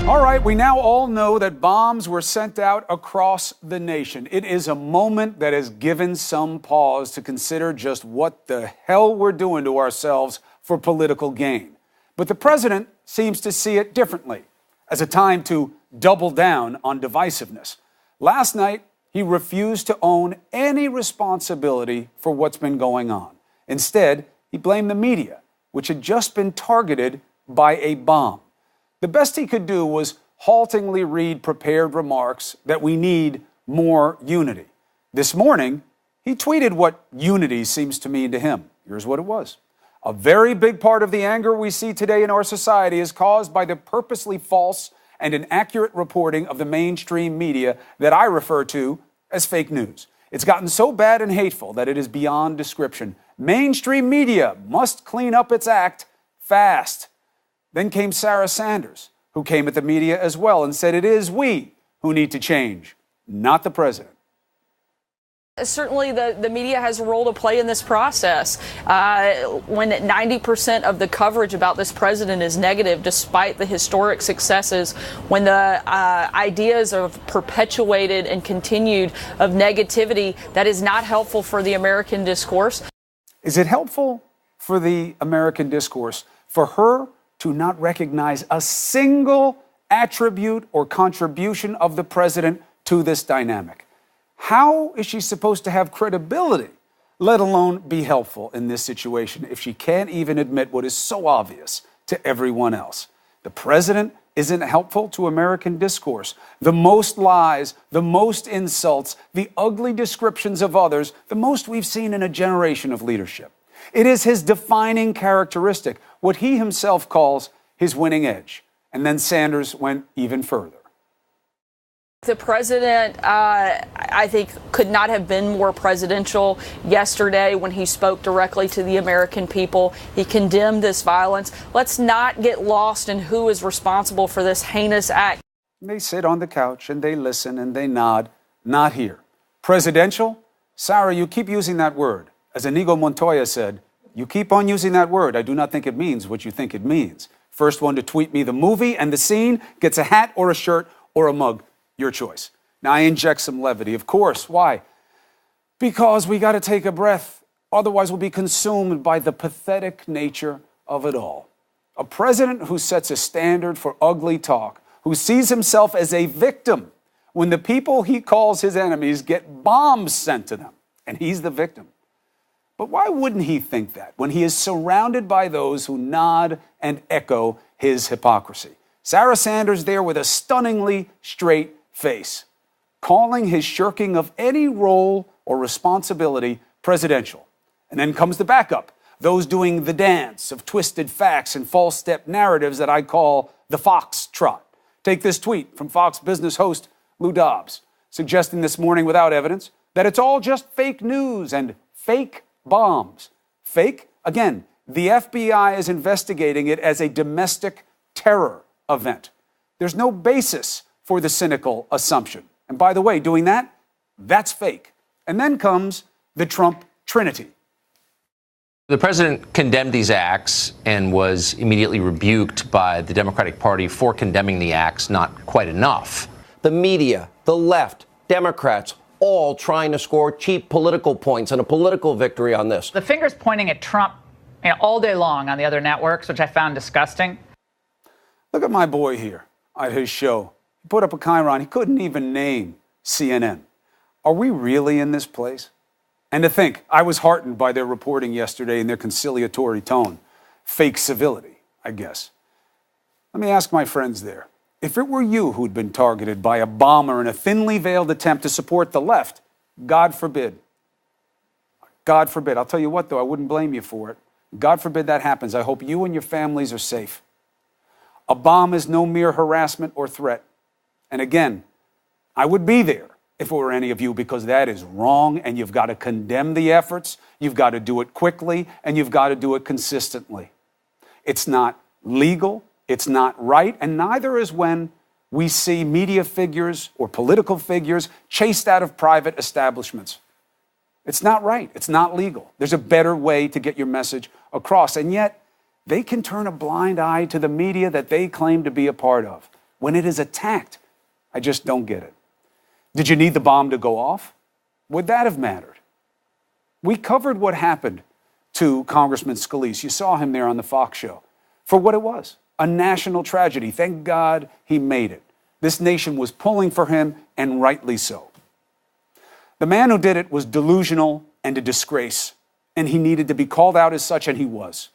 All right, we now all know that bombs were sent out across the nation. It is a moment that has given some pause to consider just what the hell we're doing to ourselves for political gain. But the president seems to see it differently, as a time to double down on divisiveness. Last night, he refused to own any responsibility for what's been going on. Instead, he blamed the media, which had just been targeted by a bomb. The best he could do was haltingly read prepared remarks that we need more unity. This morning, he tweeted what unity seems to mean to him. Here's what it was. A very big part of the anger we see today in our society is caused by the purposely false and inaccurate reporting of the mainstream media that I refer to as fake news. It's gotten so bad and hateful that it is beyond description. Mainstream media must clean up its act fast. Then came Sarah Sanders, who came at the media as well and said it is we who need to change, not the president. Certainly the media has a role to play in this process. When 90% of the coverage about this president is negative, despite the historic successes, when the ideas are perpetuated and continued of negativity, that is not helpful for the American discourse. Is it helpful for the American discourse for her to not recognize a single attribute or contribution of the president to this dynamic? How is she supposed to have credibility, let alone be helpful in this situation, if she can't even admit what is so obvious to everyone else? The president isn't helpful to American discourse. The most lies, the most insults, the ugly descriptions of others, the most we've seen in a generation of leadership. It is his defining characteristic, what he himself calls his winning edge. And then Sanders went even further. The president, I think, could not have been more presidential yesterday when he spoke directly to the American people. He condemned this violence. Let's not get lost in who is responsible for this heinous act. They sit on the couch and they listen and they nod. Not here. Presidential? Sarah, you keep using that word. As Inigo Montoya said, you keep on using that word. I do not think it means what you think it means. First one to tweet me the movie and the scene gets a hat or a shirt or a mug. Your choice. Now, I inject some levity, of course. Why? Because we got to take a breath. Otherwise, we'll be consumed by the pathetic nature of it all. A president who sets a standard for ugly talk, who sees himself as a victim when the people he calls his enemies get bombs sent to them, and he's the victim. But why wouldn't he think that when he is surrounded by those who nod and echo his hypocrisy? Sarah Sanders there with a stunningly straight face, calling his shirking of any role or responsibility presidential. And then comes the backup, those doing the dance of twisted facts and false step narratives that I call the Fox trot. Take this tweet from Fox Business host Lou Dobbs, suggesting this morning without evidence that it's all just fake news and fake bombs. Fake? Again, the FBI is investigating it as a domestic terror event. There's no basis for the cynical assumption. And by the way, doing that, that's fake. And then comes the Trump Trinity. The president condemned these acts and was immediately rebuked by the Democratic Party for condemning the acts not quite enough. The media, the left, Democrats, all trying to score cheap political points and a political victory on this. The finger's pointing at Trump, all day long on the other networks, which I found disgusting. Look at my boy here at his show. He put up a chyron. He couldn't even name CNN. Are we really in this place? And to think, I was heartened by their reporting yesterday and their conciliatory tone. Fake civility, I guess. Let me ask my friends there. If it were you who'd been targeted by a bomber in a thinly veiled attempt to support the left, God forbid. God forbid. I'll tell you what, though, I wouldn't blame you for it. God forbid that happens. I hope you and your families are safe. A bomb is no mere harassment or threat. And again, I would be there if it were any of you, because that is wrong, and you've got to condemn the efforts, you've got to do it quickly, and you've got to do it consistently. It's not legal, it's not right, and neither is when we see media figures or political figures chased out of private establishments. It's not right, it's not legal. There's a better way to get your message across, and yet they can turn a blind eye to the media that they claim to be a part of. when it is attacked. I just don't get it. Did you need the bomb to go off? Would that have mattered? We covered what happened to Congressman Scalise. You saw him there on the Fox show for what it was, a national tragedy. Thank God he made it. This nation was pulling for him, and rightly so. The man who did it was delusional and a disgrace, and he needed to be called out as such, and he was.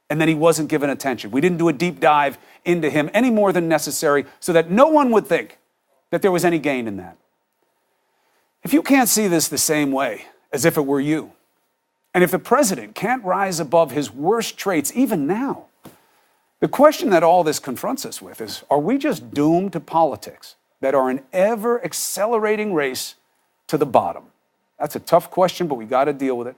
And then he wasn't given attention. We didn't do a deep dive into him any more than necessary so that no one would think that there was any gain in that. If you can't see this the same way as if it were you, and if the president can't rise above his worst traits even now, the question that all this confronts us with is, are we just doomed to politics that are an ever accelerating race to the bottom? That's a tough question, but we got to deal with it.